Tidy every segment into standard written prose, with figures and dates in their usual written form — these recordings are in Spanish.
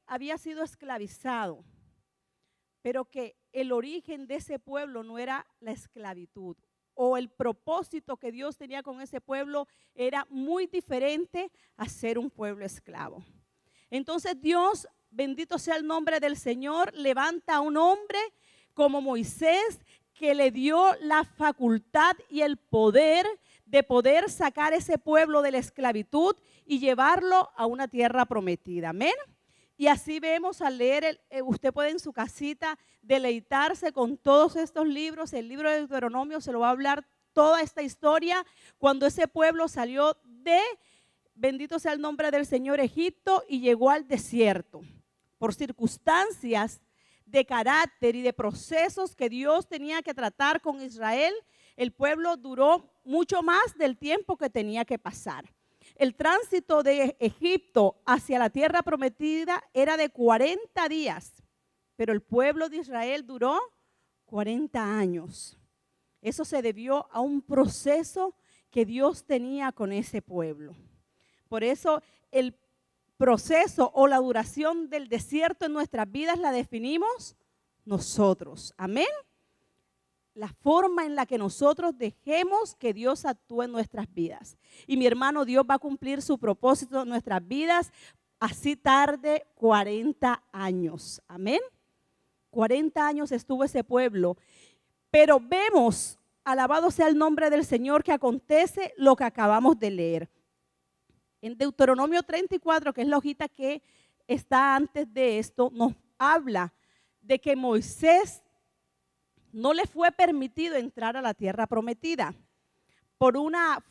había sido esclavizado, pero que el origen de ese pueblo no era la esclavitud, o el propósito que Dios tenía con ese pueblo era muy diferente a ser un pueblo esclavo. Entonces Dios, bendito sea el nombre del Señor, levanta a un hombre como Moisés, que le dio la facultad y el poder de poder sacar ese pueblo de la esclavitud y llevarlo a una tierra prometida. Amén. Y así vemos al leer, usted puede en su casita deleitarse con todos estos libros. El libro de Deuteronomio se lo va a hablar toda esta historia, cuando ese pueblo salió de, bendito sea el nombre del Señor, Egipto, y llegó al desierto por circunstancias de carácter y de procesos que Dios tenía que tratar con Israel. El pueblo duró mucho más del tiempo que tenía que pasar. El tránsito de Egipto hacia la tierra prometida era de 40 días, pero el pueblo de Israel duró 40 años. Eso se debió a un proceso que Dios tenía con ese pueblo. Por eso el proceso o la duración del desierto en nuestras vidas la definimos nosotros. Amén. La forma en la que nosotros dejemos que Dios actúe en nuestras vidas. Y mi hermano, Dios va a cumplir su propósito en nuestras vidas, así tarde 40 años. Amén. 40 años estuvo ese pueblo. Pero vemos, alabado sea el nombre del Señor, que acontece lo que acabamos de leer. En Deuteronomio 34, que es la hojita que está antes de esto, nos habla de que Moisés no le fue permitido entrar a la tierra prometida por una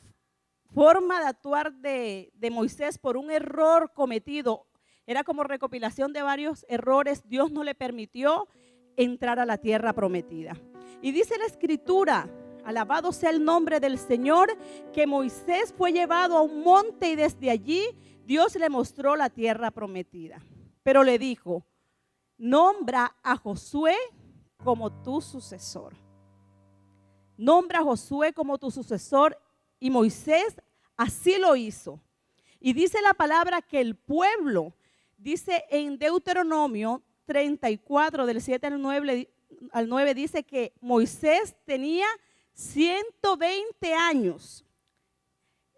forma de actuar de Moisés, por un error cometido. Era como recopilación de varios errores. Dios no le permitió entrar a la tierra prometida. Y dice la Escritura, alabado sea el nombre del Señor, que Moisés fue llevado a un monte y desde allí Dios le mostró la tierra prometida. Pero le dijo, nombra a Josué como tu sucesor. Nombra a Josué como tu sucesor, y Moisés así lo hizo. Y dice la palabra que el pueblo, dice en Deuteronomio 34 del 7 al 9, dice que Moisés tenía 120 años.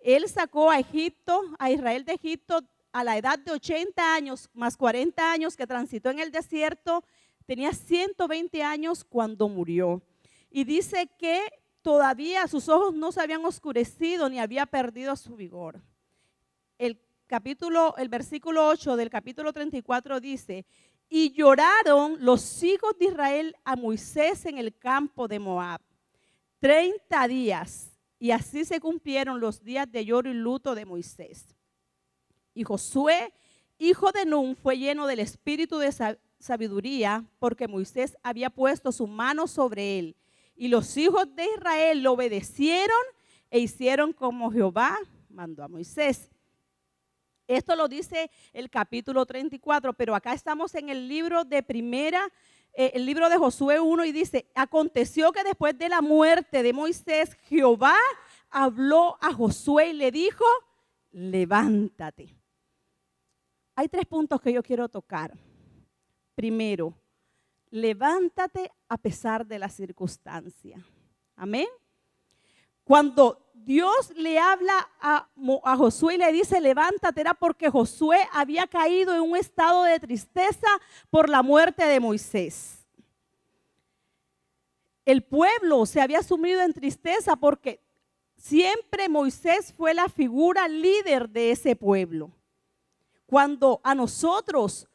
Él sacó a Egipto, a Israel de Egipto a la edad de 80 años, más 40 años que transitó en el desierto. Tenía 120 años cuando murió. Y dice que todavía sus ojos no se habían oscurecido ni había perdido su vigor. El versículo 8 del capítulo 34 dice, y lloraron los hijos de Israel a Moisés en el campo de Moab 30 días, y así se cumplieron los días de lloro y luto de Moisés. Y Josué, hijo de Nun, fue lleno del espíritu de sabiduría, porque Moisés había puesto su mano sobre él. Y los hijos de Israel lo obedecieron e hicieron como Jehová mandó a Moisés. Esto lo dice el capítulo 34, pero acá estamos en el libro de el libro de Josué 1, y dice, aconteció que después de la muerte de Moisés, Jehová habló a Josué y le dijo, levántate. Hay 3 puntos que yo quiero tocar. Primero, levántate a pesar de la circunstancia. Amén. Cuando Dios le habla a Josué y le dice levántate, era porque Josué había caído en un estado de tristeza por la muerte de Moisés. El pueblo se había sumido en tristeza porque siempre Moisés fue la figura líder de ese pueblo. Cuando a nosotros,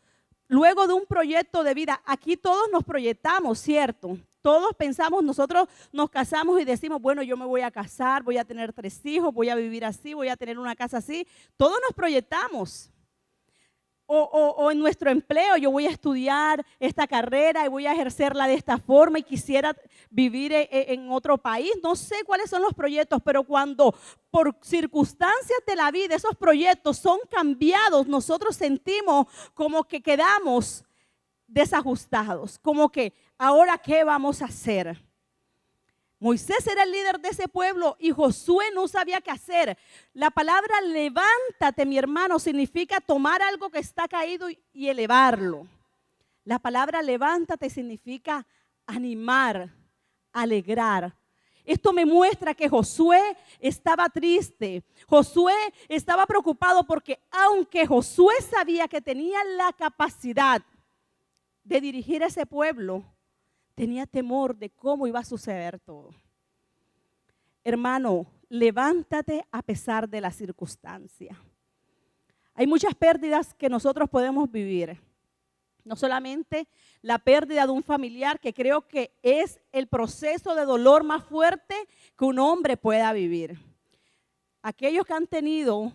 luego de un proyecto de vida, aquí todos nos proyectamos, ¿cierto? Todos pensamos, nosotros nos casamos y decimos, bueno, yo me voy a casar, voy a tener 3 hijos, voy a vivir así, voy a tener una casa así. Todos nos proyectamos. O en nuestro empleo, yo voy a estudiar esta carrera y voy a ejercerla de esta forma y quisiera vivir en otro país. No sé cuáles son los proyectos, pero cuando por circunstancias de la vida esos proyectos son cambiados, nosotros sentimos como que quedamos desajustados, como que ahora ¿qué vamos a hacer? Moisés era el líder de ese pueblo y Josué no sabía qué hacer. La palabra levántate, mi hermano, significa tomar algo que está caído y elevarlo. La palabra levántate significa animar, alegrar. Esto me muestra que Josué estaba triste. Josué estaba preocupado porque aunque Josué sabía que tenía la capacidad de dirigir a ese pueblo, tenía temor de cómo iba a suceder todo. Hermano, levántate a pesar de la circunstancia. Hay muchas pérdidas que nosotros podemos vivir. No solamente la pérdida de un familiar, que creo que es el proceso de dolor más fuerte que un hombre pueda vivir. Aquellos que han tenido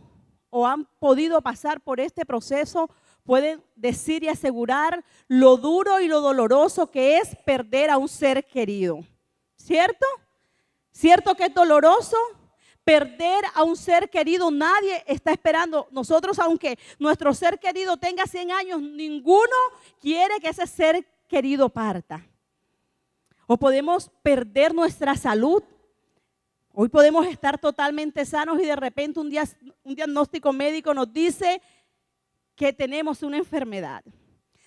o han podido pasar por este proceso pueden decir y asegurar lo duro y lo doloroso que es perder a un ser querido. ¿Cierto? ¿Cierto que es doloroso? Perder a un ser querido, nadie está esperando. Nosotros, aunque nuestro ser querido tenga 100 años, ninguno quiere que ese ser querido parta. O podemos perder nuestra salud. Hoy podemos estar totalmente sanos y de repente un diagnóstico médico nos dice que tenemos una enfermedad.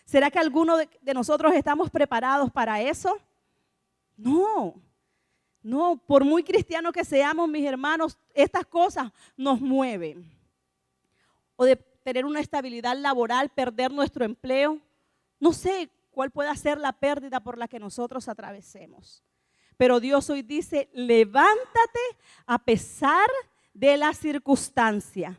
¿Será que alguno de nosotros estamos preparados para eso? No, por muy cristianos que seamos, mis hermanos, estas cosas nos mueven. O de tener una estabilidad laboral, perder nuestro empleo. No sé cuál pueda ser la pérdida por la que nosotros atravesemos. Pero Dios hoy dice, levántate a pesar de la circunstancia.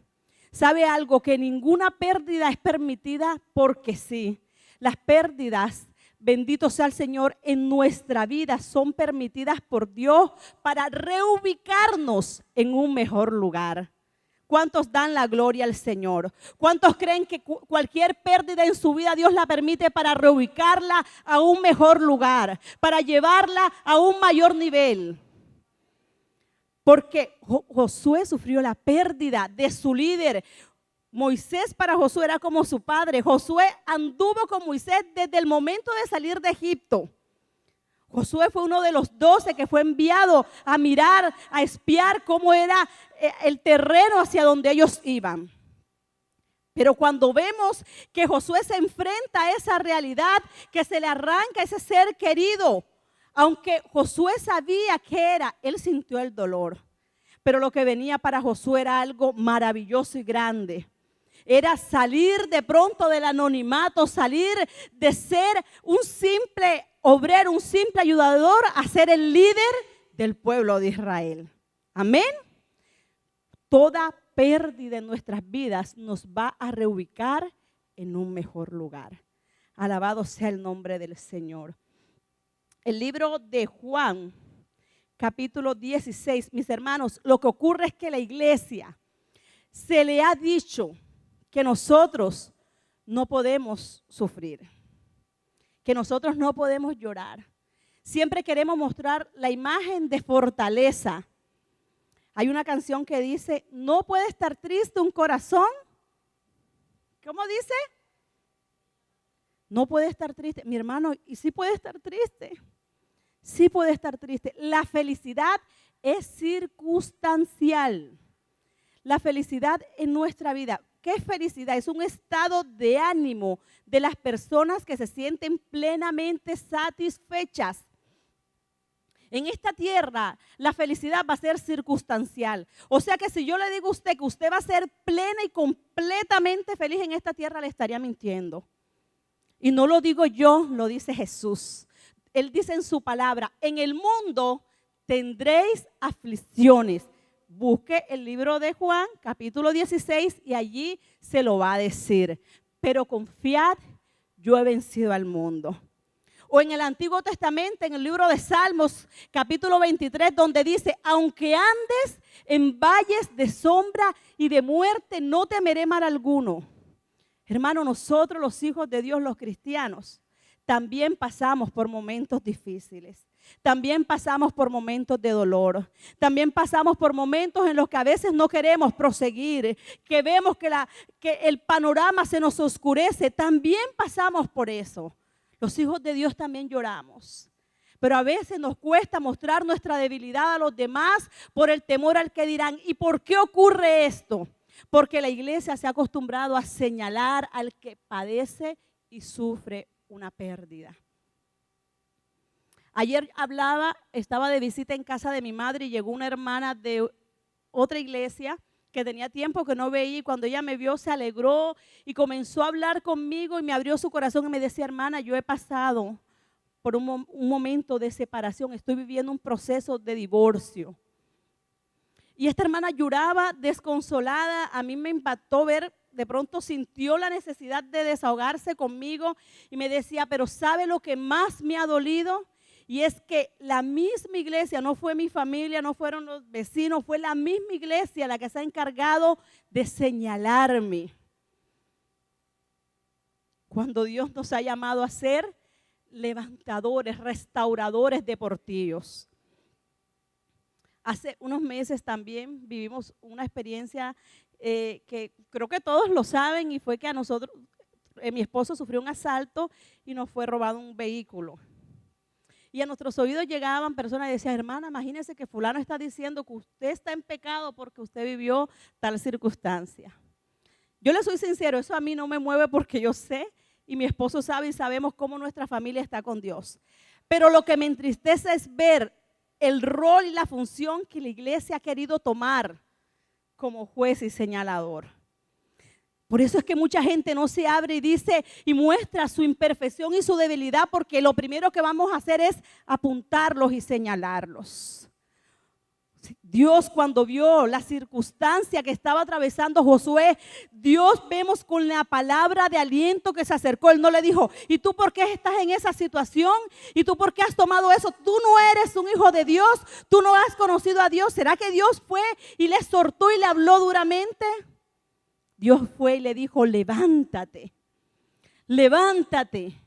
¿Sabe algo? Que ninguna pérdida es permitida porque sí. Las pérdidas, bendito sea el Señor, en nuestra vida son permitidas por Dios para reubicarnos en un mejor lugar. ¿Cuántos dan la gloria al Señor? ¿Cuántos creen que cualquier pérdida en su vida Dios la permite para reubicarla a un mejor lugar, para llevarla a un mayor nivel? Porque Josué sufrió la pérdida de su líder. Moisés para Josué era como su padre. Josué anduvo con Moisés desde el momento de salir de Egipto. Josué fue uno de los 12 que fue enviado a mirar, a espiar cómo era el terreno hacia donde ellos iban. Pero cuando vemos que Josué se enfrenta a esa realidad, que se le arranca ese ser querido, aunque Josué sabía qué era, él sintió el dolor. Pero lo que venía para Josué era algo maravilloso y grande. Era salir de pronto del anonimato, salir de ser un simple obrero, un simple ayudador, a ser el líder del pueblo de Israel. Amén. Toda pérdida en nuestras vidas nos va a reubicar en un mejor lugar. Alabado sea el nombre del Señor. El libro de Juan, capítulo 16, mis hermanos, lo que ocurre es que la iglesia se le ha dicho que nosotros no podemos sufrir, que nosotros no podemos llorar. Siempre queremos mostrar la imagen de fortaleza. Hay una canción que dice, no puede estar triste un corazón. ¿Cómo dice? No puede estar triste. Mi hermano, ¿y sí puede estar triste? Sí puede estar triste. La felicidad es circunstancial. La felicidad en nuestra vida. ¿Qué es felicidad? Es un estado de ánimo de las personas que se sienten plenamente satisfechas. En esta tierra, la felicidad va a ser circunstancial. O sea que si yo le digo a usted que usted va a ser plena y completamente feliz en esta tierra, le estaría mintiendo. Y no lo digo yo, lo dice Jesús. Él dice en su palabra, en el mundo tendréis aflicciones. Busque el libro de Juan, capítulo 16, y allí se lo va a decir. Pero confiad, yo he vencido al mundo. O en el Antiguo Testamento, en el libro de Salmos, capítulo 23, donde dice, aunque andes en valles de sombra y de muerte, no temeré mal alguno. Hermano, nosotros los hijos de Dios, los cristianos, también pasamos por momentos difíciles. También pasamos por momentos de dolor. También pasamos por momentos en los que a veces no queremos proseguir, que vemos que el panorama se nos oscurece. También pasamos por eso. Los hijos de Dios también lloramos. Pero a veces nos cuesta mostrar nuestra debilidad a los demás por el temor al que dirán. ¿Y por qué ocurre esto? Porque la iglesia se ha acostumbrado a señalar al que padece y sufre una pérdida. Ayer estaba de visita en casa de mi madre y llegó una hermana de otra iglesia que tenía tiempo que no veía, y cuando ella me vio se alegró y comenzó a hablar conmigo y me abrió su corazón y me decía: hermana, yo he pasado por un momento de separación, estoy viviendo un proceso de divorcio. Y esta hermana lloraba desconsolada. A mí me impactó ver, de pronto sintió la necesidad de desahogarse conmigo y me decía: pero ¿sabe lo que más me ha dolido? Y es que la misma iglesia, no fue mi familia, no fueron los vecinos, fue la misma iglesia la que se ha encargado de señalarme. Cuando Dios nos ha llamado a ser levantadores, restauradores de portillos. Hace unos meses también vivimos una experiencia que creo que todos lo saben, y fue que a nosotros, mi esposo sufrió un asalto y nos fue robado un vehículo. Y a nuestros oídos llegaban personas y decían: hermana, imagínese que fulano está diciendo que usted está en pecado porque usted vivió tal circunstancia. Yo le soy sincero, eso a mí no me mueve porque yo sé, y mi esposo sabe y sabemos cómo nuestra familia está con Dios. Pero lo que me entristece es ver el rol y la función que la iglesia ha querido tomar como juez y señalador. Por eso es que mucha gente no se abre y dice y muestra su imperfección y su debilidad, porque lo primero que vamos a hacer es apuntarlos y señalarlos. Dios, cuando vio la circunstancia que estaba atravesando Josué, Dios, vemos con la palabra de aliento que se acercó. Él no le dijo: ¿y tú por qué estás en esa situación? ¿Y tú por qué has tomado eso? Tú no eres un hijo de Dios, tú no has conocido a Dios. ¿Será que Dios fue y le exhortó y le habló duramente? Dios fue y le dijo: levántate, levántate,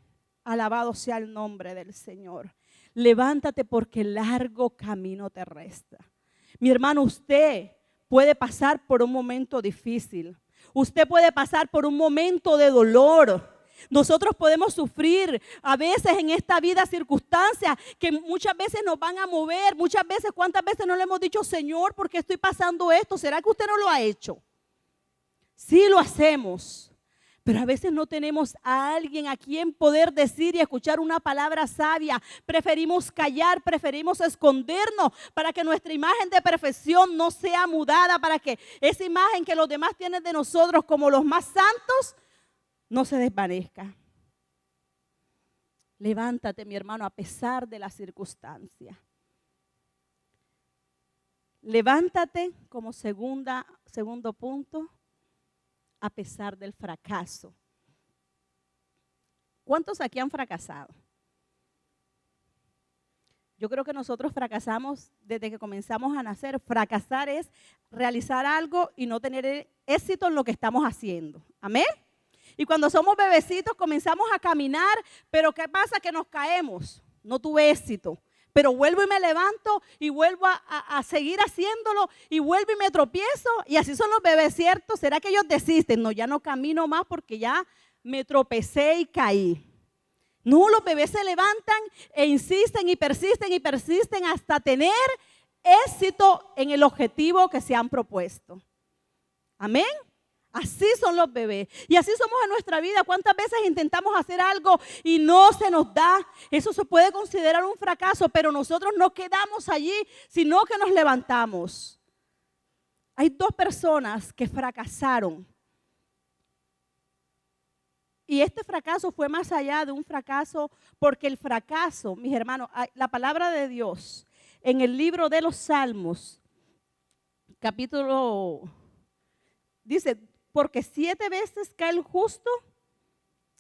alabado sea el nombre del Señor. Levántate, porque largo camino te resta. Mi hermano, usted puede pasar por un momento difícil. Usted puede pasar por un momento de dolor. Nosotros podemos sufrir a veces en esta vida circunstancias que muchas veces nos van a mover. Muchas veces, ¿cuántas veces no le hemos dicho: Señor, ¿por qué estoy pasando esto? ¿Será que usted no lo ha hecho? Sí lo hacemos, pero a veces no tenemos a alguien a quien poder decir y escuchar una palabra sabia. Preferimos callar, preferimos escondernos para que nuestra imagen de perfección no sea mudada, para que esa imagen que los demás tienen de nosotros como los más santos no se desvanezca. Levántate, mi hermano, a pesar de la circunstancia. Levántate como segundo punto, a pesar del fracaso. ¿Cuántos aquí han fracasado? Yo creo que nosotros fracasamos desde que comenzamos a nacer. Fracasar es realizar algo y no tener éxito en lo que estamos haciendo. ¿Amén? Y cuando somos bebecitos comenzamos a caminar, pero ¿qué pasa? Que nos caemos. No tuve éxito. Pero vuelvo y me levanto y vuelvo a seguir haciéndolo y vuelvo y me tropiezo. Y así son los bebés, ¿cierto? ¿Será que ellos desisten? No, ya no camino más porque ya me tropecé y caí. No, los bebés se levantan e insisten y persisten hasta tener éxito en el objetivo que se han propuesto. Amén. Así son los bebés. Y así somos en nuestra vida. ¿Cuántas veces intentamos hacer algo y no se nos da? Eso se puede considerar un fracaso, pero nosotros no quedamos allí, sino que nos levantamos. Hay dos personas que fracasaron. Y este fracaso fue más allá de un fracaso, porque el fracaso, mis hermanos, la palabra de Dios en el libro de los Salmos, capítulo, dice: porque 7 veces cae el justo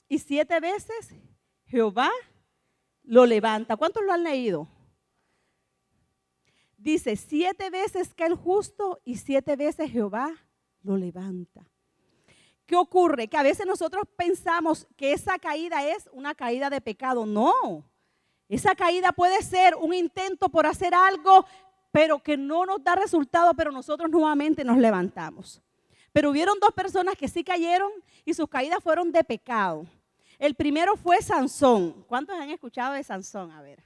y 7 veces Jehová lo levanta. ¿Cuántos lo han leído? Dice: 7 veces cae el justo y 7 veces Jehová lo levanta. ¿Qué ocurre? Que a veces nosotros pensamos que esa caída es una caída de pecado. No, esa caída puede ser un intento por hacer algo, pero que no nos da resultado, pero nosotros nuevamente nos levantamos. Pero hubieron dos personas que sí cayeron y sus caídas fueron de pecado. El primero fue Sansón. ¿Cuántos han escuchado de Sansón? A ver.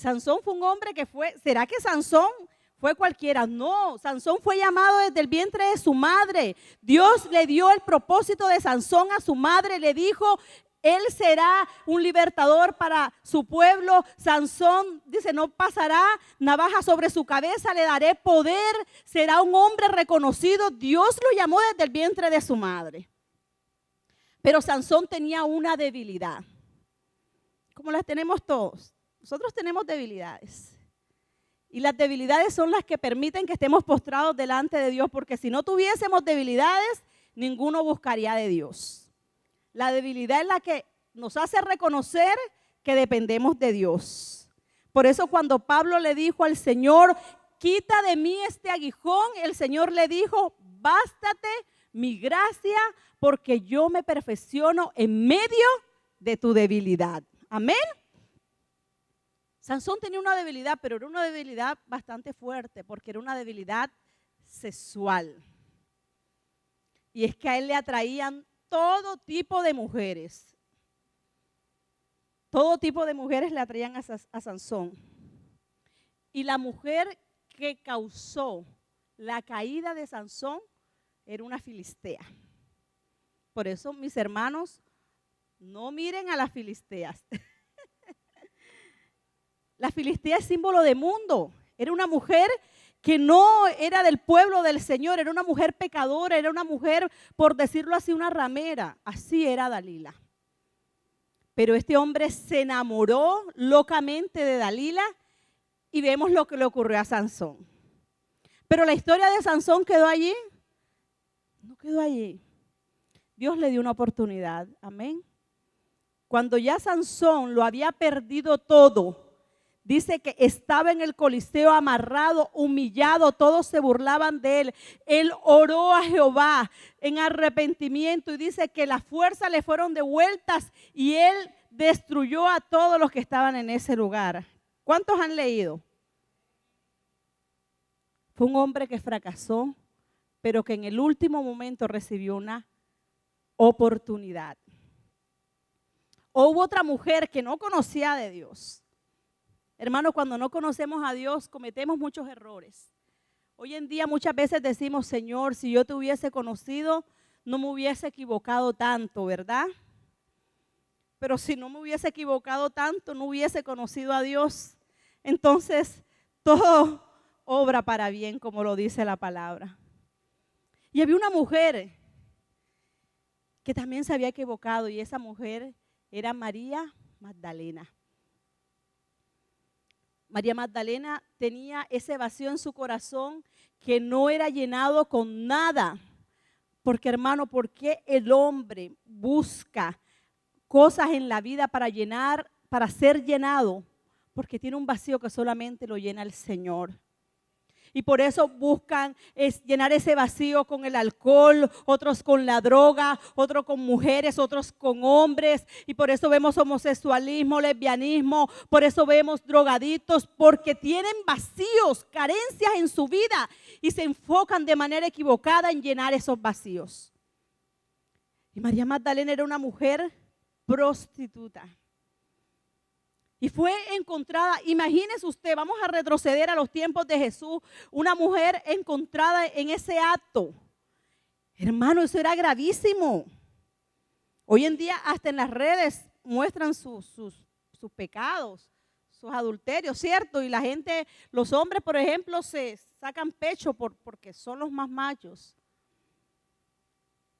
Sansón fue un hombre que fue, ¿será que Sansón fue cualquiera? No, Sansón fue llamado desde el vientre de su madre. Dios le dio el propósito de Sansón a su madre, le dijo, él será un libertador para su pueblo. Sansón dice, no pasará navaja sobre su cabeza, le daré poder, será un hombre reconocido. Dios lo llamó desde el vientre de su madre. Pero Sansón tenía una debilidad, como las tenemos todos. Nosotros tenemos debilidades. Y las debilidades son las que permiten que estemos postrados delante de Dios, porque si no tuviésemos debilidades, ninguno buscaría de Dios. La debilidad es la que nos hace reconocer que dependemos de Dios. Por eso cuando Pablo le dijo al Señor, quita de mí este aguijón, el Señor le dijo, bástate mi gracia, porque yo me perfecciono en medio de tu debilidad. Amén. Sansón tenía una debilidad, pero era una debilidad bastante fuerte, porque era una debilidad sexual. Y es que a él le atraían todo tipo de mujeres. Todo tipo de mujeres le atraían a Sansón. Y la mujer que causó la caída de Sansón era una filistea. Por eso, mis hermanos, no miren a las filisteas. La filistea es símbolo de mundo. Era una mujer que no era del pueblo del Señor, era una mujer pecadora, era una mujer, por decirlo así, una ramera. Así era Dalila. Pero este hombre se enamoró locamente de Dalila y vemos lo que le ocurrió a Sansón. Pero la historia de Sansón quedó allí. No quedó allí. Dios le dio una oportunidad. Amén. Cuando ya Sansón lo había perdido todo, dice que estaba en el Coliseo amarrado, humillado, todos se burlaban de él. Él oró a Jehová en arrepentimiento y dice que las fuerzas le fueron devueltas y él destruyó a todos los que estaban en ese lugar. ¿Cuántos han leído? Fue un hombre que fracasó, pero que en el último momento recibió una oportunidad. O hubo otra mujer que no conocía de Dios. Hermano, cuando no conocemos a Dios, cometemos muchos errores. Hoy en día muchas veces decimos, Señor, si yo te hubiese conocido, no me hubiese equivocado tanto, ¿verdad? Pero si no me hubiese equivocado tanto, no hubiese conocido a Dios. Entonces, todo obra para bien, como lo dice la palabra. Y había una mujer que también se había equivocado, y esa mujer era María Magdalena. María Magdalena tenía ese vacío en su corazón que no era llenado con nada. Porque, hermano, ¿por qué el hombre busca cosas en la vida para llenar, para ser llenado? Porque tiene un vacío que solamente lo llena el Señor. Y por eso buscan llenar ese vacío con el alcohol, otros con la droga, otros con mujeres, otros con hombres. Y por eso vemos homosexualismo, lesbianismo, por eso vemos drogadictos, porque tienen vacíos, carencias en su vida y se enfocan de manera equivocada en llenar esos vacíos. Y María Magdalena era una mujer prostituta. Y fue encontrada, imagínese usted, vamos a retroceder a los tiempos de Jesús, una mujer encontrada en ese acto. Hermano, eso era gravísimo. Hoy en día hasta en las redes muestran sus pecados, sus adulterios, ¿cierto? Y la gente, los hombres, por ejemplo, se sacan pecho porque son los más machos.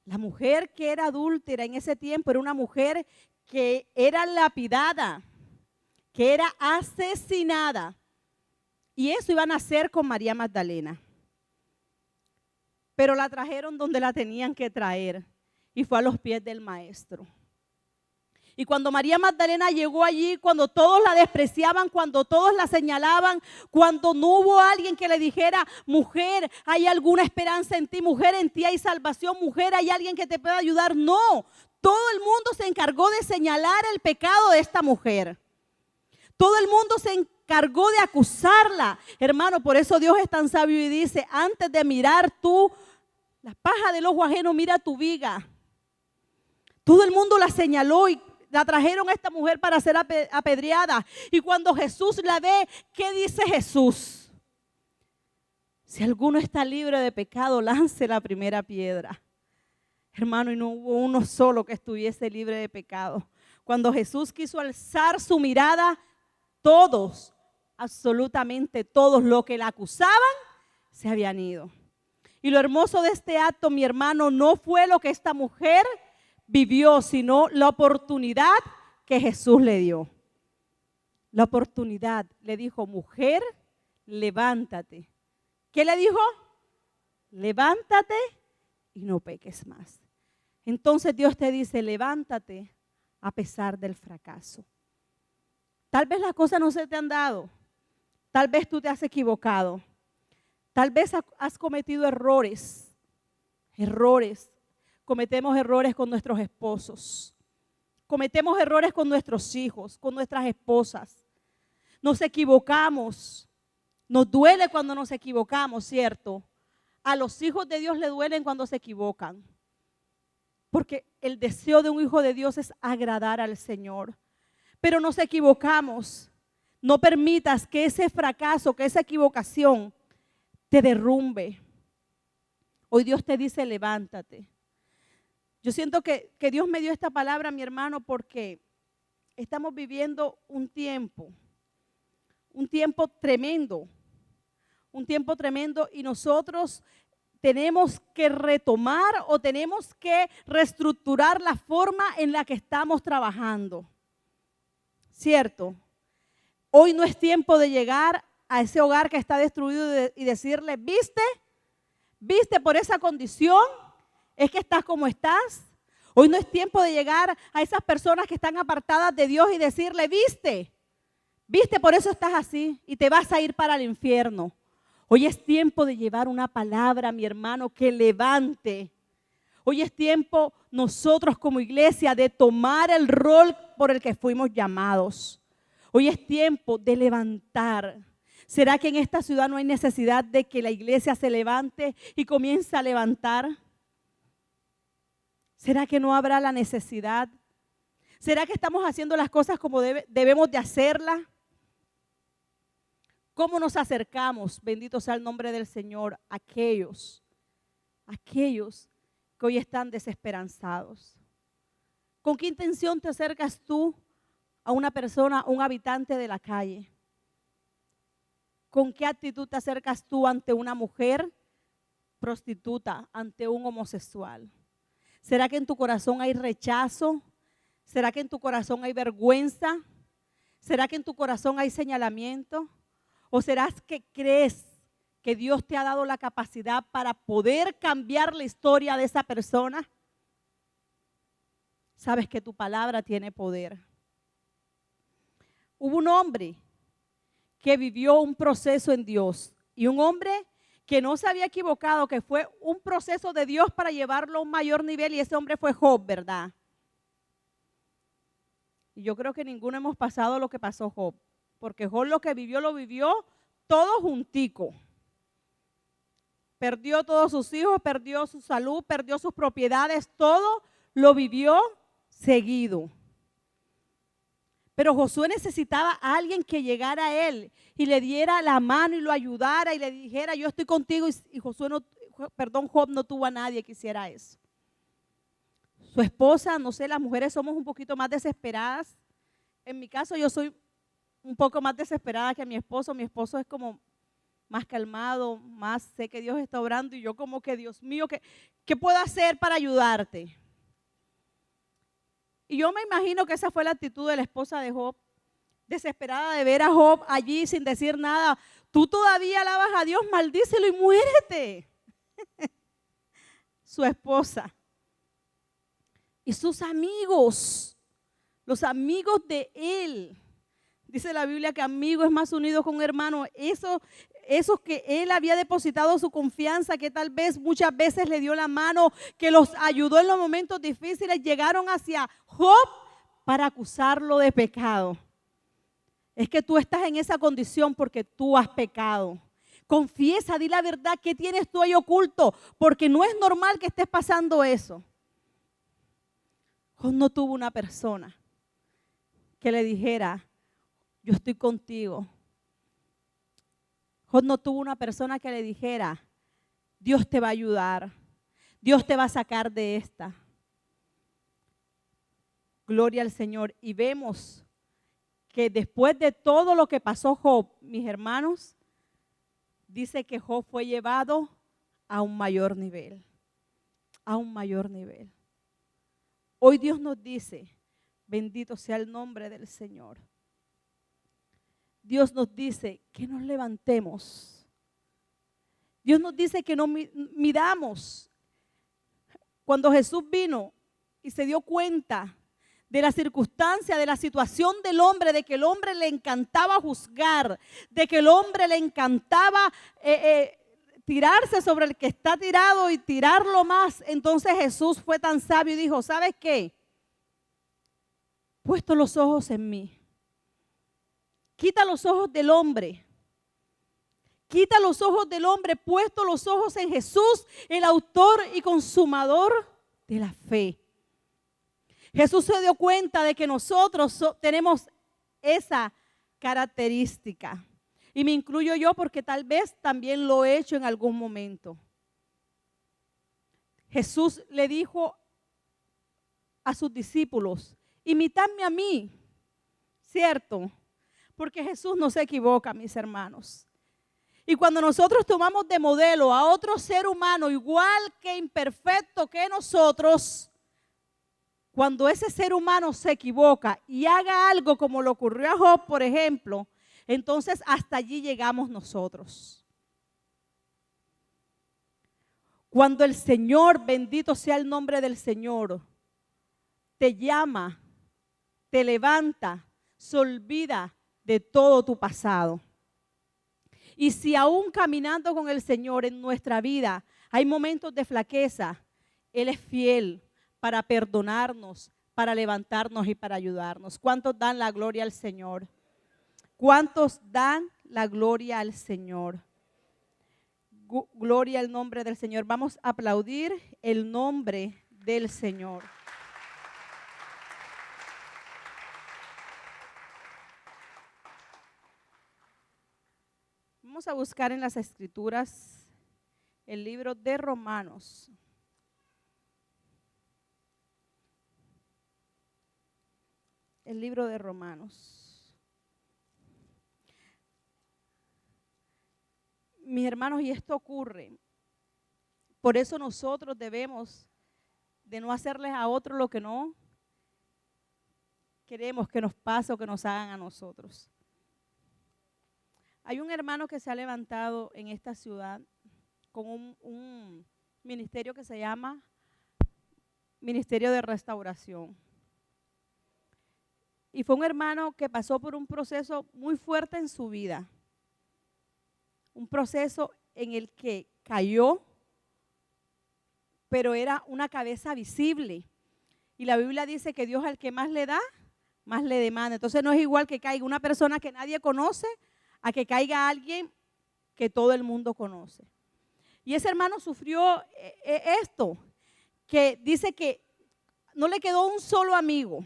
La mujer que era adúltera en ese tiempo era una mujer que era lapidada, que era asesinada. Y eso iban a hacer con María Magdalena. Pero la trajeron donde la tenían que traer, y fue a los pies del maestro. Y cuando María Magdalena llegó allí, cuando todos la despreciaban, cuando todos la señalaban, cuando no hubo alguien que le dijera, mujer, ¿hay alguna esperanza en ti? Mujer, en ti hay salvación. Mujer, ¿hay alguien que te pueda ayudar? No, todo el mundo se encargó de señalar el pecado de esta mujer. Todo el mundo se encargó de acusarla. Hermano, por eso Dios es tan sabio y dice, antes de mirar tú la paja del ojo ajeno, mira tu viga. Todo el mundo la señaló y la trajeron a esta mujer para ser apedreada. Y cuando Jesús la ve, ¿qué dice Jesús? Si alguno está libre de pecado, lance la primera piedra. Hermano, y no hubo uno solo que estuviese libre de pecado. Cuando Jesús quiso alzar su mirada, todos, absolutamente todos los que la acusaban, se habían ido. Y lo hermoso de este acto, mi hermano, no fue lo que esta mujer vivió, sino la oportunidad que Jesús le dio. La oportunidad, le dijo, mujer, levántate. ¿Qué le dijo? Levántate y no peques más. Entonces Dios te dice, levántate a pesar del fracaso. Tal vez las cosas no se te han dado. Tal vez tú te has equivocado. Tal vez has cometido errores. Cometemos errores con nuestros esposos. Cometemos errores con nuestros hijos, con nuestras esposas. Nos equivocamos. Nos duele cuando nos equivocamos, ¿cierto? A los hijos de Dios les duelen cuando se equivocan. Porque el deseo de un hijo de Dios es agradar al Señor. Pero nos equivocamos. No permitas que ese fracaso, que esa equivocación te derrumbe. Hoy Dios te dice, levántate. Yo siento que Dios me dio esta palabra, mi hermano, porque estamos viviendo un tiempo tremendo, y nosotros tenemos que retomar o tenemos que reestructurar la forma en la que estamos trabajando, ¿cierto? Hoy no es tiempo de llegar a ese hogar que está destruido y decirle, ¿viste por esa condición? ¿Es que estás como estás? Hoy no es tiempo de llegar a esas personas que están apartadas de Dios y decirle, ¿viste por eso estás así y te vas a ir para el infierno? Hoy es tiempo de llevar una palabra, mi hermano, que levante. Hoy es tiempo nosotros como iglesia de tomar el rol por el que fuimos llamados. Hoy es tiempo de levantar. ¿Será que en esta ciudad no hay necesidad de que la iglesia se levante y comience a levantar? ¿Será que no habrá la necesidad? ¿Será que estamos haciendo las cosas como debemos de hacerlas? ¿Cómo nos acercamos, bendito sea el nombre del Señor, a aquellos que hoy están desesperanzados? ¿Con qué intención te acercas tú a una persona, a un habitante de la calle? ¿Con qué actitud te acercas tú ante una mujer prostituta, ante un homosexual? ¿Será que en tu corazón hay rechazo? ¿Será que en tu corazón hay vergüenza? ¿Será que en tu corazón hay señalamiento? ¿O será que crees que Dios te ha dado la capacidad para poder cambiar la historia de esa persona? Sabes que tu palabra tiene poder. Hubo un hombre que vivió un proceso en Dios y un hombre que no se había equivocado, que fue un proceso de Dios para llevarlo a un mayor nivel, y ese hombre fue Job, ¿verdad? Y yo creo que ninguno hemos pasado lo que pasó Job, porque Job lo vivió todo juntico. Perdió todos sus hijos, perdió su salud, perdió sus propiedades, todo lo vivió seguido. Pero Josué necesitaba a alguien que llegara a él y le diera la mano y lo ayudara y le dijera, yo estoy contigo. Y Job no tuvo a nadie que hiciera eso. Su esposa, no sé, las mujeres somos un poquito más desesperadas. En mi caso yo soy un poco más desesperada que mi esposo. Mi esposo es como más calmado, más sé que Dios está obrando y yo como que, Dios mío, ¿qué puedo hacer para ayudarte? Y yo me imagino que esa fue la actitud de la esposa de Job, desesperada de ver a Job allí sin decir nada. Tú todavía alabas a Dios, maldícelo y muérete. Su esposa. Y sus amigos, los amigos de él. Dice la Biblia que amigo es más unido con un hermano. Esos que él había depositado su confianza, que tal vez muchas veces le dio la mano, que los ayudó en los momentos difíciles, llegaron hacia Job para acusarlo de pecado. Es que tú estás en esa condición porque tú has pecado. Confiesa, di la verdad, ¿qué tienes tú ahí oculto? Porque no es normal que estés pasando eso. Job no tuvo una persona. que le dijera, yo estoy contigo. Job no tuvo una persona que le dijera, Dios te va a ayudar, Dios te va a sacar de esta. Gloria al Señor. Y vemos que después de todo lo que pasó Job, mis hermanos, dice que Job fue llevado a un mayor nivel, a un mayor nivel. Hoy Dios nos dice, bendito sea el nombre del Señor. Dios nos dice que nos levantemos. Dios nos dice que nos midamos. Cuando Jesús vino y se dio cuenta de la circunstancia, de la situación del hombre, de que el hombre le encantaba juzgar, de que el hombre le encantaba tirarse sobre el que está tirado y tirarlo más. Entonces Jesús fue tan sabio y dijo, ¿sabes qué? Puesto los ojos en mí. Quita los ojos del hombre. Quita los ojos del hombre, puesto los ojos en Jesús, el autor y consumador de la fe. Jesús se dio cuenta de que nosotros tenemos esa característica. Y me incluyo yo porque tal vez también lo he hecho en algún momento. Jesús le dijo a sus discípulos, imitadme a mí, ¿cierto? Porque Jesús no se equivoca, mis hermanos. Y cuando nosotros tomamos de modelo a otro ser humano igual que imperfecto que nosotros, cuando ese ser humano se equivoca y haga algo como le ocurrió a Job, por ejemplo, entonces hasta allí llegamos nosotros. Cuando el Señor, bendito sea el nombre del Señor, te llama, te levanta, se olvida de todo tu pasado. Y si aún caminando con el Señor en nuestra vida hay momentos de flaqueza, Él es fiel para perdonarnos, para levantarnos y para ayudarnos. ¿Cuántos dan la gloria al Señor? ¿Cuántos dan la gloria al Señor? Gloria al nombre del Señor. Vamos a aplaudir el nombre del Señor. Vamos a buscar en las Escrituras el libro de Romanos. El libro de Romanos. Mis hermanos, y esto ocurre. Por eso nosotros debemos de no hacerles a otros lo que no queremos que nos pase o que nos hagan a nosotros. Hay un hermano que se ha levantado en esta ciudad con un ministerio que se llama Ministerio de Restauración. Y fue un hermano que pasó por un proceso muy fuerte en su vida. Un proceso en el que cayó, pero era una cabeza visible. Y la Biblia dice que Dios al que más le da, más le demanda. Entonces no es igual que caiga una persona que nadie conoce a que caiga alguien que todo el mundo conoce. Y ese hermano sufrió esto, que dice que no le quedó un solo amigo,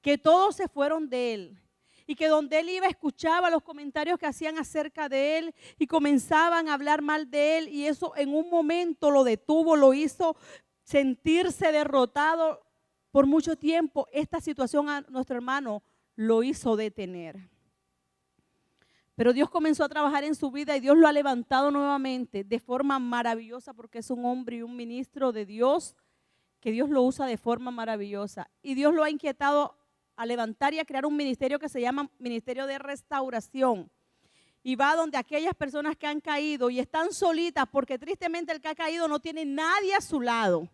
que todos se fueron de él. Y que donde él iba escuchaba los comentarios que hacían acerca de él y comenzaban a hablar mal de él, y eso en un momento lo detuvo, lo hizo sentirse derrotado por mucho tiempo. Esta situación a nuestro hermano lo hizo detener. Pero Dios comenzó a trabajar en su vida y Dios lo ha levantado nuevamente de forma maravillosa, porque es un hombre y un ministro de Dios, que Dios lo usa de forma maravillosa. Y Dios lo ha inquietado a levantar y a crear un ministerio que se llama Ministerio de Restauración. Y va donde aquellas personas que han caído y están solitas, porque tristemente el que ha caído no tiene nadie a su lado.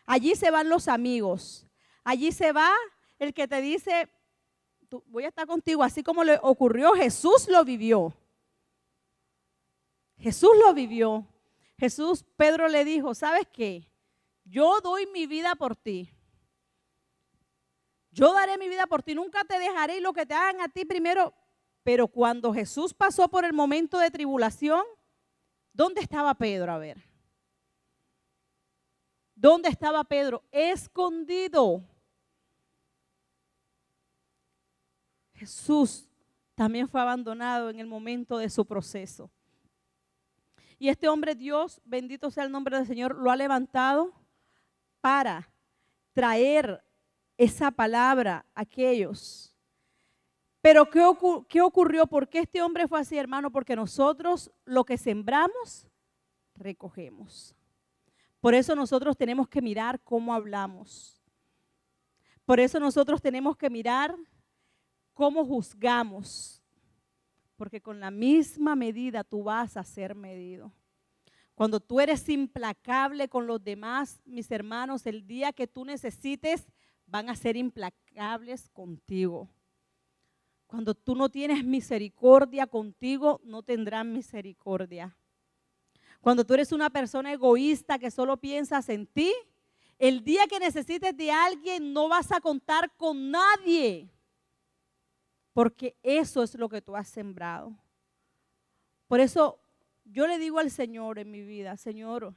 Allí se van los amigos. Allí se va el que te dice, voy a estar contigo, así como le ocurrió. Jesús lo vivió. Jesús lo vivió. Jesús, Pedro le dijo, ¿sabes qué? Yo doy mi vida por ti. Yo daré mi vida por ti, nunca te dejaré, y lo que te hagan a ti primero. Pero cuando Jesús pasó por el momento de tribulación, ¿dónde estaba Pedro? A ver. ¿Dónde estaba Pedro? Escondido. Jesús también fue abandonado en el momento de su proceso. Y este hombre, Dios, bendito sea el nombre del Señor, lo ha levantado para traer esa palabra a aquellos. Pero ¿qué ocurrió? ¿Por qué este hombre fue así, hermano? Porque nosotros lo que sembramos, recogemos. Por eso nosotros tenemos que mirar cómo hablamos. Por eso nosotros tenemos que mirar cómo juzgamos. Porque con la misma medida tú vas a ser medido. Cuando tú eres implacable con los demás, mis hermanos, el día que tú necesites, van a ser implacables contigo. Cuando tú no tienes misericordia contigo, no tendrán misericordia. Cuando tú eres una persona egoísta que solo piensas en ti, el día que necesites de alguien no vas a contar con nadie. Porque eso es lo que tú has sembrado. Por eso yo le digo al Señor en mi vida, Señor,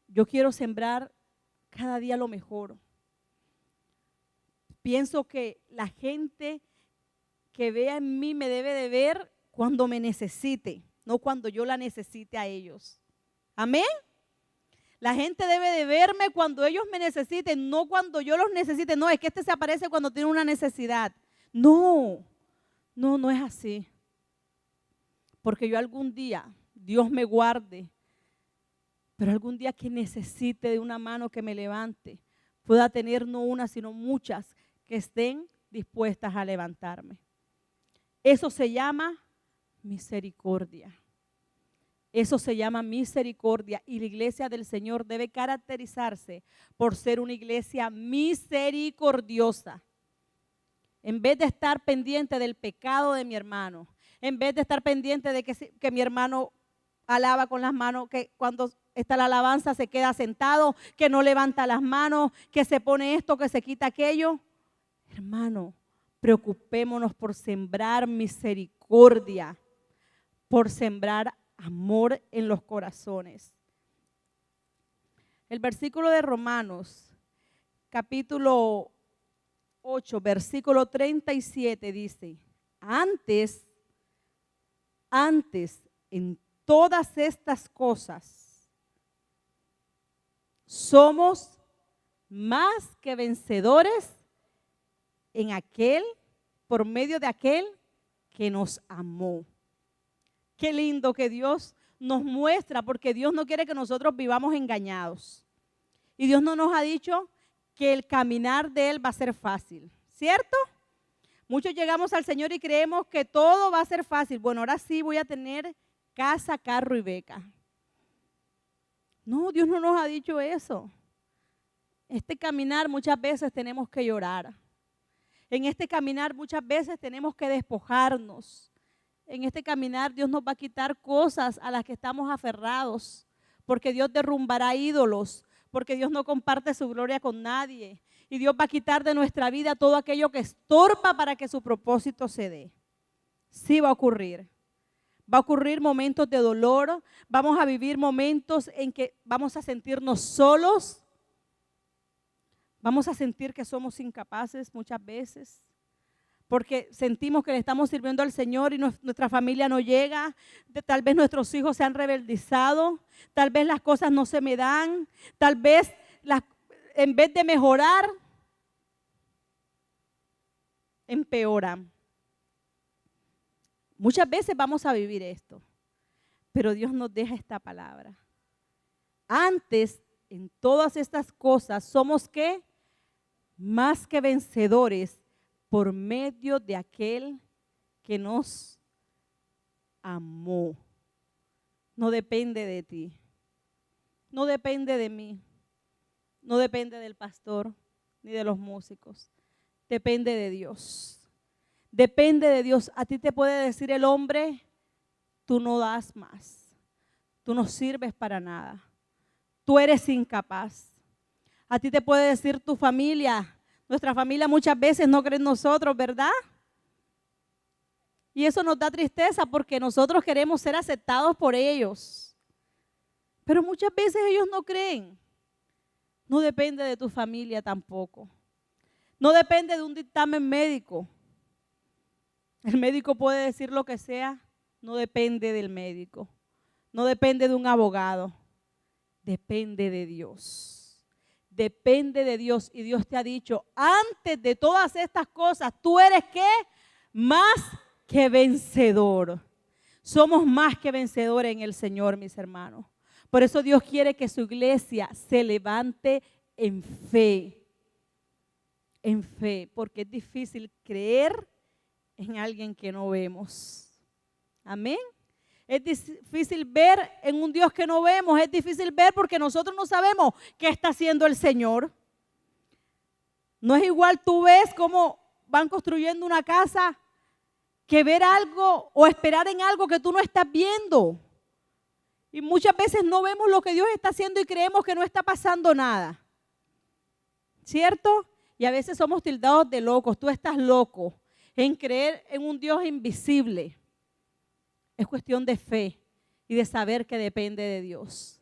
yo quiero sembrar cada día lo mejor. Pienso que la gente que vea en mí me debe de ver cuando me necesite, no cuando yo la necesite a ellos. Amén. La gente debe de verme cuando ellos me necesiten, no cuando yo los necesite. No, es que este se aparece cuando tiene una necesidad. No es así. Porque yo algún día, Dios me guarde, pero algún día que necesite de una mano que me levante, pueda tener no una, sino muchas que estén dispuestas a levantarme. Eso se llama misericordia. Eso se llama misericordia y la iglesia del Señor debe caracterizarse por ser una iglesia misericordiosa. En vez de estar pendiente del pecado de mi hermano, en vez de estar pendiente de que mi hermano alaba con las manos, que cuando está la alabanza se queda sentado, que no levanta las manos, que se pone esto, que se quita aquello. Hermano, preocupémonos por sembrar misericordia, por sembrar amor en los corazones. El versículo de Romanos, capítulo 8, versículo 37 dice, antes, en todas estas cosas, somos más que vencedores en aquel, por medio de aquel que nos amó. Qué lindo que Dios nos muestra, porque Dios no quiere que nosotros vivamos engañados. Y Dios no nos ha dicho que el caminar de Él va a ser fácil, ¿cierto? Muchos llegamos al Señor y creemos que todo va a ser fácil. Bueno, ahora sí voy a tener casa, carro y beca. No, Dios no nos ha dicho eso. Este caminar muchas veces tenemos que llorar. En este caminar muchas veces tenemos que despojarnos. En este caminar Dios nos va a quitar cosas a las que estamos aferrados, porque Dios derrumbará ídolos, porque Dios no comparte su gloria con nadie. Y Dios va a quitar de nuestra vida todo aquello que estorba para que su propósito se dé. Sí va a ocurrir. Va a ocurrir momentos de dolor, vamos a vivir momentos en que vamos a sentirnos solos, vamos a sentir que somos incapaces muchas veces, porque sentimos que le estamos sirviendo al Señor y nuestra familia no llega, tal vez nuestros hijos se han rebeldizado, tal vez las cosas no se me dan, tal vez en vez de mejorar, empeoran. Muchas veces vamos a vivir esto, pero Dios nos deja esta palabra. Antes, en todas estas cosas, somos ¿qué? Más que vencedores por medio de aquel que nos amó. No depende de ti, no depende de mí, no depende del pastor ni de los músicos, depende de Dios. Depende de Dios. A ti te puede decir el hombre, tú no das más, tú no sirves para nada, tú eres incapaz. A ti te puede decir tu familia, nuestra familia muchas veces no cree en nosotros, ¿verdad? Y eso nos da tristeza porque nosotros queremos ser aceptados por ellos. Pero muchas veces ellos no creen. No depende de tu familia tampoco. No depende de un dictamen médico. El médico puede decir lo que sea, no depende del médico, no depende de un abogado, depende de Dios. Depende de Dios. Y Dios te ha dicho, antes de todas estas cosas, tú eres ¿qué? Más que vencedor. Somos más que vencedores en el Señor, mis hermanos. Por eso Dios quiere que su iglesia se levante en fe. En fe, porque es difícil creer en alguien que no vemos. Amén. Es difícil ver en un Dios que no vemos. Es difícil ver porque nosotros no sabemos qué está haciendo el Señor. No es igual tú ves cómo van construyendo una casa que ver algo o esperar en algo que tú no estás viendo. Y muchas veces no vemos lo que Dios está haciendo y creemos que no está pasando nada. ¿Cierto? Y a veces somos tildados de locos. Tú estás loco en creer en un Dios invisible. Es cuestión de fe y de saber que depende de Dios.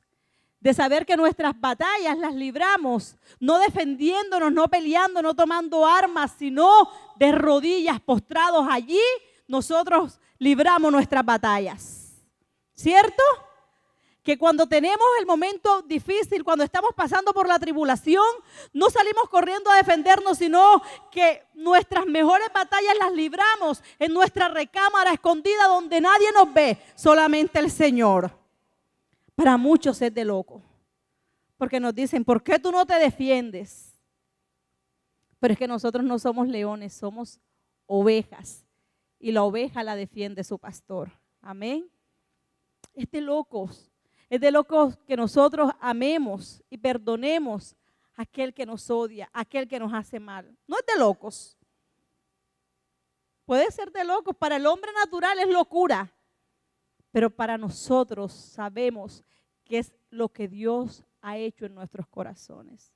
De saber que nuestras batallas las libramos, no defendiéndonos, no peleando, no tomando armas, sino de rodillas postrados allí, nosotros libramos nuestras batallas. ¿Cierto? Que cuando tenemos el momento difícil, cuando estamos pasando por la tribulación, no salimos corriendo a defendernos, sino que nuestras mejores batallas las libramos en nuestra recámara escondida donde nadie nos ve, solamente el Señor. Para muchos es de loco, porque nos dicen, ¿por qué tú no te defiendes? Pero es que nosotros no somos leones, somos ovejas, y la oveja la defiende su pastor. Amén. Es de locos. Es de locos que nosotros amemos y perdonemos a aquel que nos odia, a aquel que nos hace mal. No es de locos. Puede ser de locos. Para el hombre natural es locura. Pero para nosotros sabemos que es lo que Dios ha hecho en nuestros corazones.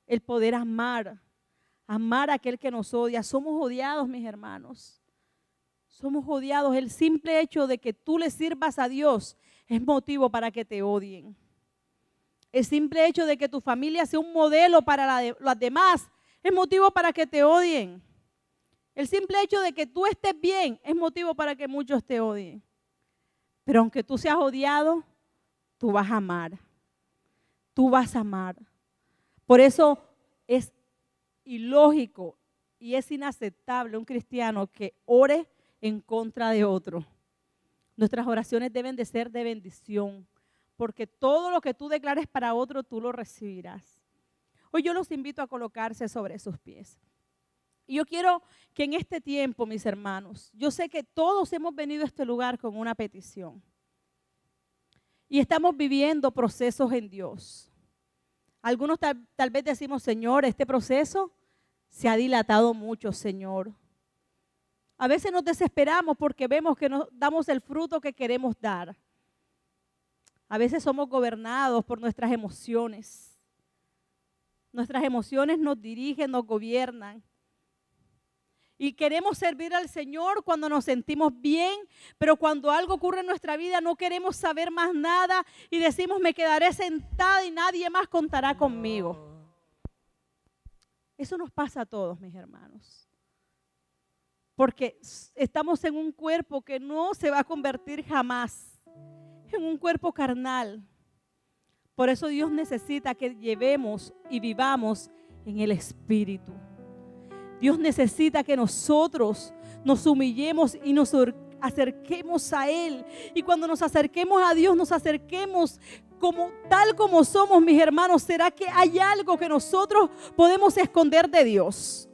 El poder amar a aquel que nos odia. Somos odiados, mis hermanos. Somos odiados. El simple hecho de que tú le sirvas a Dios es motivo para que te odien. El simple hecho de que tu familia sea un modelo para las demás es motivo para que te odien. El simple hecho de que tú estés bien es motivo para que muchos te odien. Pero aunque tú seas odiado, tú vas a amar. Tú vas a amar. Por eso es ilógico y es inaceptable un cristiano que ore en contra de otro. Nuestras oraciones deben de ser de bendición, porque todo lo que tú declares para otro, tú lo recibirás. Hoy yo los invito a colocarse sobre sus pies. Y yo quiero que en este tiempo, mis hermanos, yo sé que todos hemos venido a este lugar con una petición. Y estamos viviendo procesos en Dios. Algunos tal vez decimos, Señor, este proceso se ha dilatado mucho, Señor. A veces nos desesperamos porque vemos que no damos el fruto que queremos dar. A veces somos gobernados por nuestras emociones. Nuestras emociones nos dirigen, nos gobiernan. Y queremos servir al Señor cuando nos sentimos bien, pero cuando algo ocurre en nuestra vida no queremos saber más nada y decimos, me quedaré sentada y nadie más contará conmigo. Eso nos pasa a todos, mis hermanos. Porque estamos en un cuerpo que no se va a convertir jamás en un cuerpo carnal. Por eso Dios necesita que llevemos y vivamos en el Espíritu. Dios necesita que nosotros nos humillemos y nos acerquemos a Él. Y cuando nos acerquemos a Dios, nos acerquemos tal como somos, mis hermanos. ¿Será que hay algo que nosotros podemos esconder de Dios?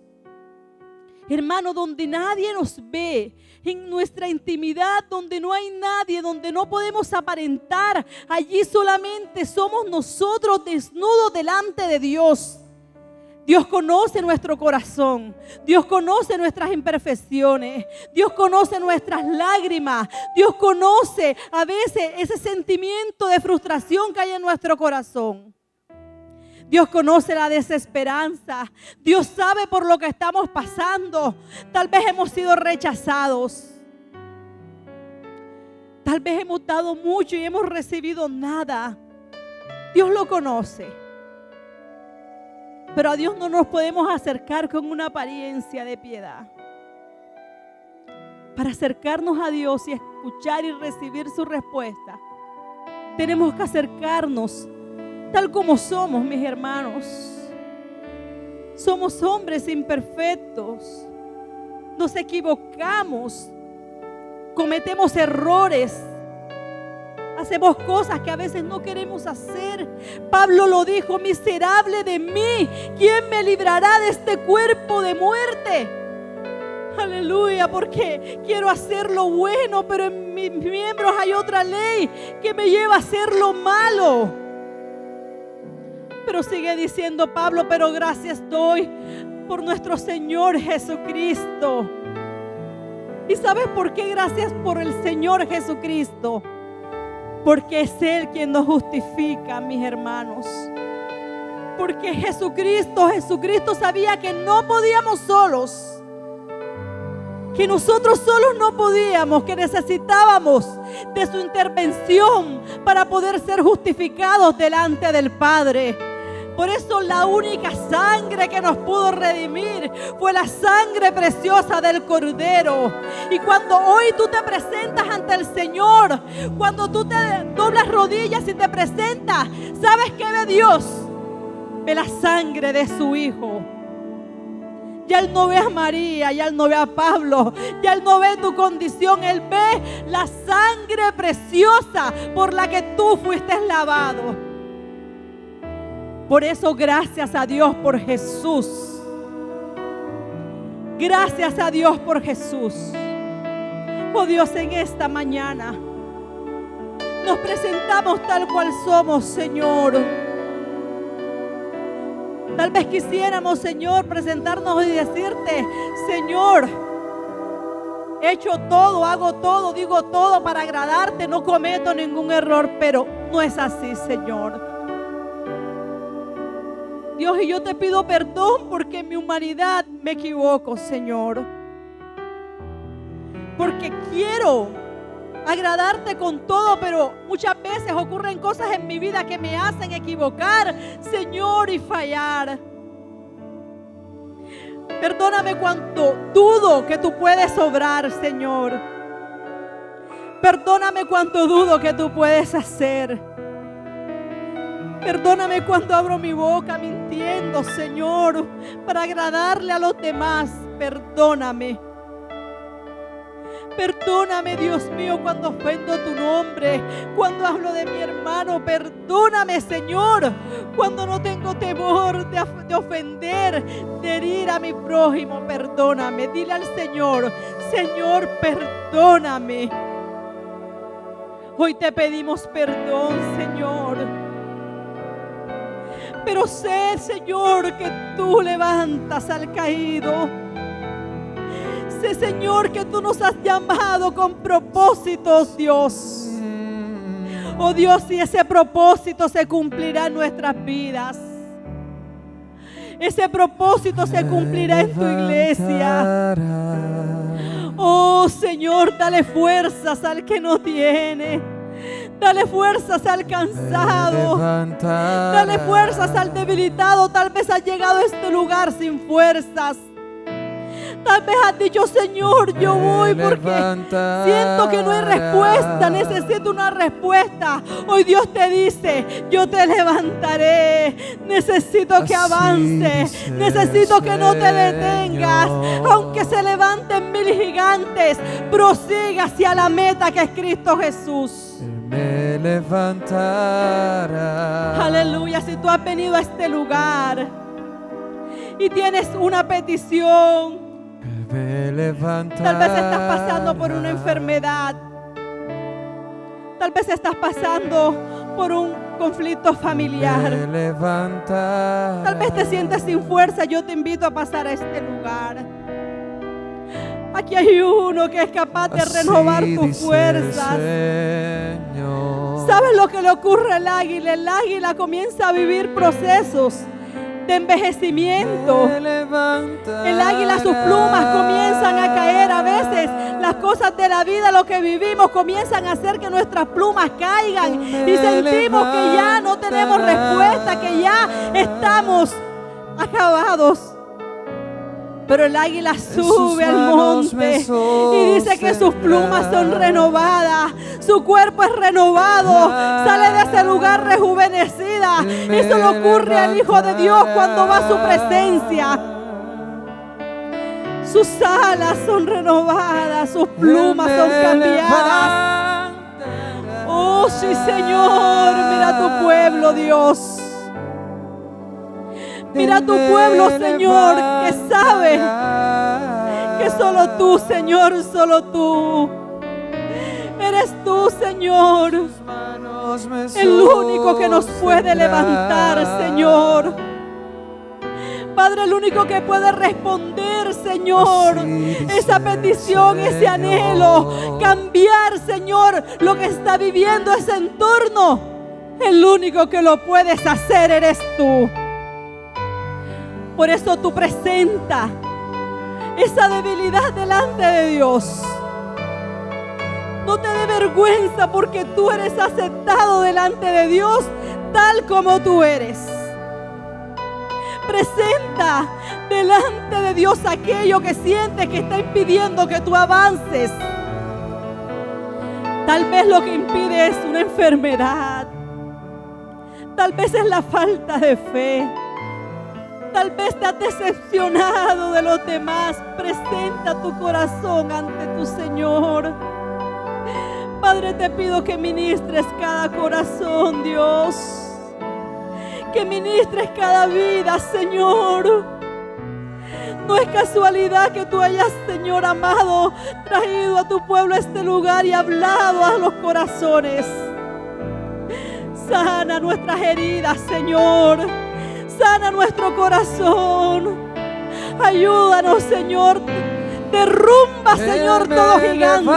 Hermano, donde nadie nos ve, en nuestra intimidad, donde no hay nadie, donde no podemos aparentar, allí solamente somos nosotros desnudos delante de Dios. Dios conoce nuestro corazón, Dios conoce nuestras imperfecciones, Dios conoce nuestras lágrimas, Dios conoce a veces ese sentimiento de frustración que hay en nuestro corazón. Dios conoce la desesperanza. Dios sabe por lo que estamos pasando. Tal vez hemos sido rechazados. Tal vez hemos dado mucho y hemos recibido nada. Dios lo conoce. Pero a Dios no nos podemos acercar con una apariencia de piedad. para acercarnos a Dios y escuchar y recibir su respuesta, tenemos que acercarnos tal como somos, mis hermanos. Somos hombres imperfectos, nos equivocamos, cometemos errores, hacemos cosas que a veces no queremos hacer. Pablo lo dijo: miserable de mí, ¿quién me librará de este cuerpo de muerte? Aleluya, porque quiero hacer lo bueno, pero en mis miembros hay otra ley que me lleva a hacer lo malo. Pero sigue diciendo Pablo: pero gracias doy por nuestro Señor Jesucristo. ¿Y sabes por qué gracias por el Señor Jesucristo? Porque es Él quien nos justifica, mis hermanos. Porque Jesucristo sabía que no podíamos solos, que nosotros solos no podíamos, que necesitábamos de su intervención para poder ser justificados delante del Padre. Por eso la única sangre que nos pudo redimir fue la sangre preciosa del Cordero. Y cuando hoy tú te presentas ante el Señor, cuando tú te doblas rodillas y te presentas, ¿sabes qué ve Dios? Ve la sangre de su Hijo. Ya Él no ve a María, ya Él no ve a Pablo, ya Él no ve tu condición. Él ve la sangre preciosa por la que tú fuiste lavado. Por eso gracias a Dios por Jesús. Gracias a Dios por Jesús. Oh Dios, en esta mañana nos presentamos tal cual somos, Señor. Tal vez quisiéramos, Señor, presentarnos y decirte: Señor, he hecho todo, hago todo, digo todo para agradarte, no cometo ningún error, pero no es así, Señor. Dios, y yo te pido perdón porque en mi humanidad me equivoco, Señor. Porque quiero agradarte con todo, pero muchas veces ocurren cosas en mi vida que me hacen equivocar, Señor, y fallar. Perdóname cuando dudo que tú puedes obrar, Señor. Perdóname cuando dudo que tú puedes hacer. Perdóname cuando abro mi boca mintiendo, Señor, para agradarle a los demás. Perdóname. Perdóname, Dios mío, cuando ofendo tu nombre, cuando hablo de mi hermano. Perdóname, Señor, cuando no tengo temor de ofender, de herir a mi prójimo. Perdóname. Dile al Señor: Señor, perdóname. Hoy te pedimos perdón, Señor. Pero sé, Señor, que tú levantas al caído. Sé, Señor, que tú nos has llamado con propósitos, Dios. Oh Dios, y ese propósito se cumplirá en nuestras vidas. Ese propósito se cumplirá en tu iglesia. Oh Señor, dale fuerzas al que no tiene. Dale fuerzas al cansado. Dale fuerzas al debilitado. Tal vez has llegado a este lugar sin fuerzas. Tal vez has dicho: Señor, yo voy porque siento que no hay respuesta, necesito una respuesta. Hoy Dios te dice: yo te levantaré. Necesito que avances, necesito que no te detengas. Aunque se levanten 1000 gigantes, prosiga hacia la meta que es Cristo Jesús. Me levantará. Aleluya. Si tú has venido a este lugar y tienes una petición, tal vez estás pasando por una enfermedad, tal vez estás pasando por un conflicto familiar, tal vez te sientes sin fuerza. Yo te invito a pasar a este lugar. Aquí hay uno que es capaz de renovar tus fuerzas. ¿Sabes lo que le ocurre al águila? El águila comienza a vivir procesos de envejecimiento. El águila, sus plumas comienzan a caer. A veces las cosas de la vida, lo que vivimos, comienzan a hacer que nuestras plumas caigan y sentimos que ya no tenemos respuesta, que ya estamos acabados. Pero el águila sube al monte y dice que sus plumas son renovadas, su cuerpo es renovado, sale de ese lugar rejuvenecida. Eso le ocurre al Hijo de Dios cuando va a su presencia. Sus alas son renovadas, sus plumas son cambiadas. Oh, sí, Señor, mira tu pueblo, Dios. Mira tu pueblo, Señor, que sabe que solo tú, Señor, solo tú. Eres tú, Señor, el único que nos puede levantar, Señor. Padre, el único que puede responder, Señor, esa petición, ese anhelo, cambiar, Señor, lo que está viviendo ese entorno. El único que lo puedes hacer eres tú. Por eso tú presenta esa debilidad delante de Dios. No te dé vergüenza, porque tú eres aceptado delante de Dios tal como tú eres. Presenta delante de Dios aquello que sientes que está impidiendo que tú avances. Tal vez lo que impide es una enfermedad. Tal vez es la falta de fe. Tal vez te has decepcionado de los demás. Presenta tu corazón ante tu Señor. Padre, te pido que ministres cada corazón, Dios. Que ministres cada vida, Señor. No es casualidad que tú hayas, Señor amado, traído a tu pueblo a este lugar y hablado a los corazones. Sana nuestras heridas, Señor. Sana nuestro corazón. Ayúdanos, Señor. Derrumba, Señor, todo gigante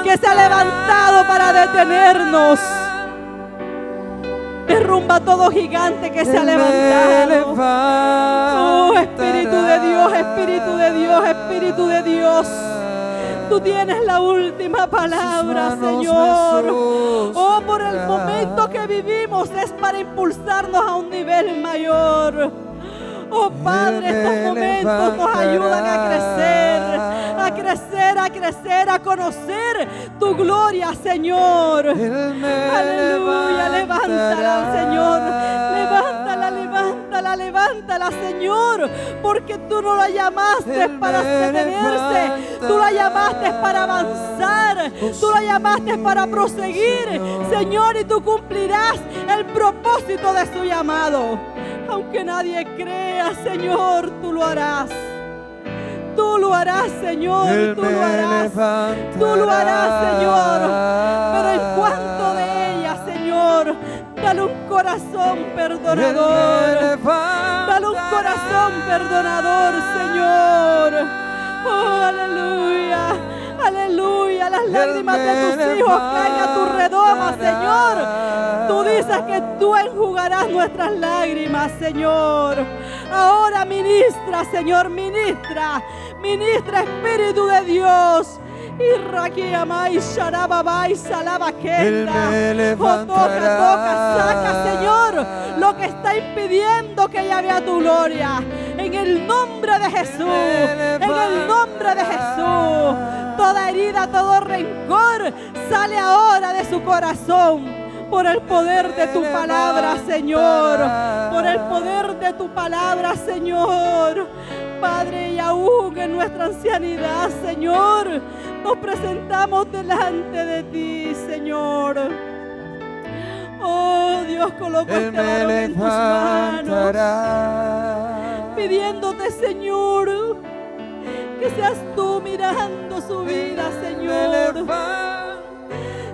que se ha levantado para detenernos. Derrumba todo gigante que se ha levantado. Oh, Espíritu de Dios, Espíritu de Dios, Espíritu de Dios. Tú tienes la última palabra, Señor. Oh, por el momento que vivimos es para impulsarnos a un nivel mayor. Oh, Padre, estos momentos nos ayudan a crecer, a crecer, a crecer, a conocer tu gloria, Señor. Aleluya, levántala, Señor. Levántala, levántala, levántala, Señor. Porque tú no la llamaste para detenerse. Tú la llamaste para avanzar. Tú la llamaste para proseguir, Señor. Y tú cumplirás el propósito de su llamado. Aunque nadie crea, Señor, tú lo harás. Tú lo harás, Señor, tú lo harás. Tú lo harás, Señor. Pero en cuanto de ella, Señor, dale un corazón perdonador. Dale un corazón perdonador, Señor. Oh, aleluya. Aleluya, las lágrimas de tus hijos caen a tu redoma, Señor. Tú dices que tú enjugarás nuestras lágrimas, Señor. Ahora ministra, Señor, ministra. Ministra, Espíritu de Dios. Y Raquiamay, Sharababay, Salabaqueta. Oh, toca, saca, Señor, lo que está impidiendo que ella vea tu gloria. En el nombre de Jesús, en el nombre de Jesús. Toda herida, todo rencor sale ahora de su corazón. Por el poder de tu palabra, Señor. Por el poder de tu palabra, Señor. Padre, y aún en nuestra ancianidad, Señor, nos presentamos delante de ti, Señor. Oh, Dios, coloca este varón en tus manos, pidiéndote, Señor, que seas tú mirando su vida, Señor.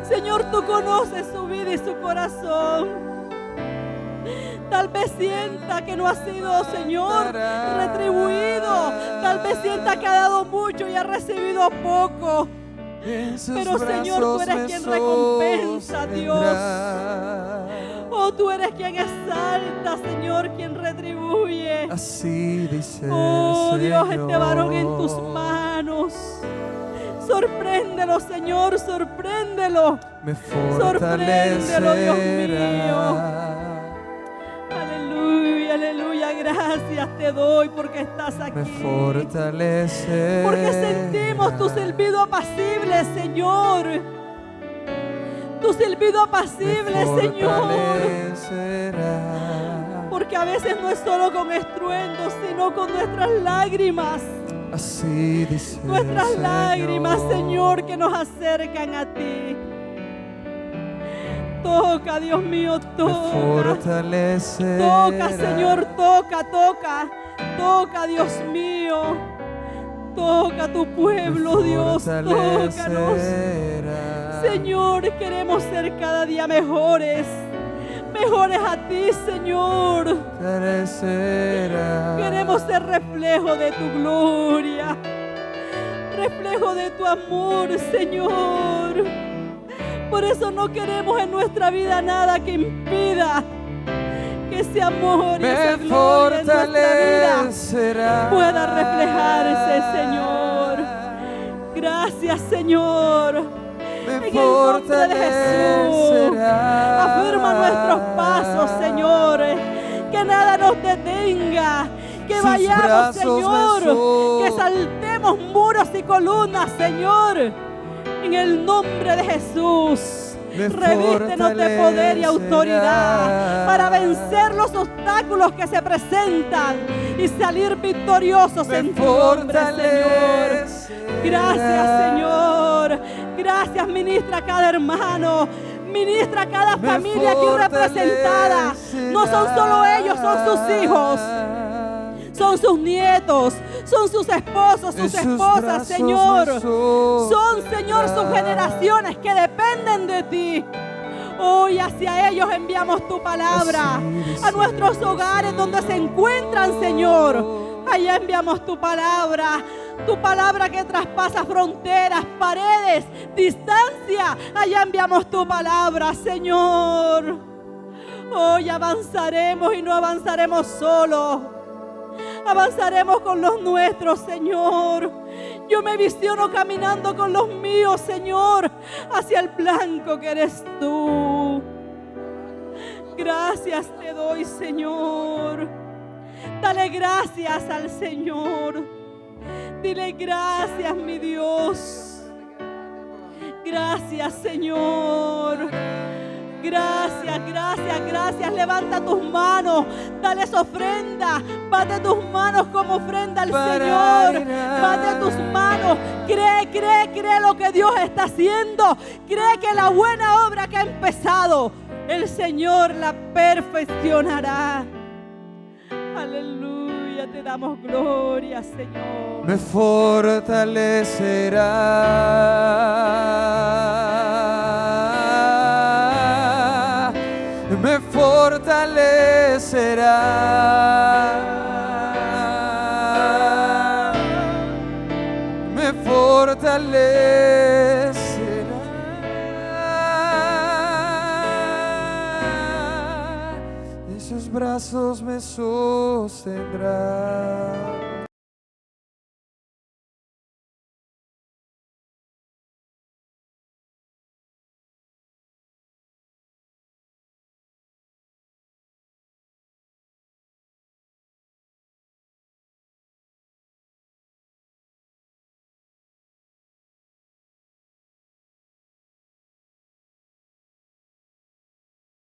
Señor, tú conoces su vida y su corazón. Tal vez sienta que no ha sido, Señor, retribuido. Tal vez sienta que ha dado mucho y ha recibido poco. Pero, Señor, tú eres quien recompensa, Dios. Oh, tú eres quien exalta, Señor, quien retribuye. Así dice el oh, Dios, Señor. este varón en tus manos. Sorpréndelo, Señor, sorpréndelo. Me Sorpréndelo, Dios mío. fortalecerá. Aleluya, aleluya. Gracias te doy porque estás me aquí. fortalecerá. Porque sentimos tu silbido apacible, Señor. Tu silbido apacible, Señor. Porque a veces no es solo con estruendos, sino con nuestras lágrimas. Así dice Nuestras el lágrimas, Señor, que nos acercan a ti. Toca, Dios mío, me toca. fortalecerá. Toca, Señor, toca, toca. Toca, Dios mío. Toca tu pueblo, me Dios. Tócanos. fortalecerá. Señor, queremos ser cada día mejores. Mejores a ti, Señor. Fortalecerá. Queremos ser reflejo de tu gloria. Reflejo de tu amor, Señor. Por eso no queremos en nuestra vida nada que impida que ese amor y esa me gloria en nuestra vida fortalecerá. pueda reflejarse, Señor. Gracias, Señor. Me En el nombre de Jesús, fortalecerá. afirma nuestros pasos, Señor. Que nada nos detenga. Que Sus vayamos, brazos me Señor. son- Que saltemos muros y columnas, Señor. En el nombre de Jesús. Me Revístenos de poder y autoridad fortalecerá. para vencer los obstáculos que se presentan y salir victoriosos Me en tu nombre, Señor. fortalecerá. Gracias, Señor. Gracias, ministra a cada hermano. Ministra a cada Me familia aquí representada. No son solo ellos, son sus hijos. Son sus nietos, son sus esposos, sus esposas, Señor. Son, Señor, sus generaciones que dependen de ti. Hoy hacia ellos enviamos tu palabra. A nuestros hogares donde se encuentran, Señor. Allá enviamos tu palabra. Tu palabra que traspasa fronteras, paredes, distancia. Allá enviamos tu palabra, Señor. Hoy avanzaremos y no avanzaremos solos. Avanzaremos con los nuestros, Señor. Yo me visiono caminando con los míos, Señor, hacia el blanco que eres tú. Gracias te doy, Señor. Dale gracias al Señor. Dile gracias, mi Dios. Gracias, Señor. Gracias, gracias, gracias. Levanta tus manos, dale esa ofrenda. Bate tus manos como ofrenda al Señor. Bate tus manos. Cree lo que Dios está haciendo. Cree que la buena obra que ha empezado, el Señor la perfeccionará. Aleluya, te damos gloria, Señor. Me fortalecerá. Me fortalecerá. Me fortalecerá. En sus brazos me sostendrá.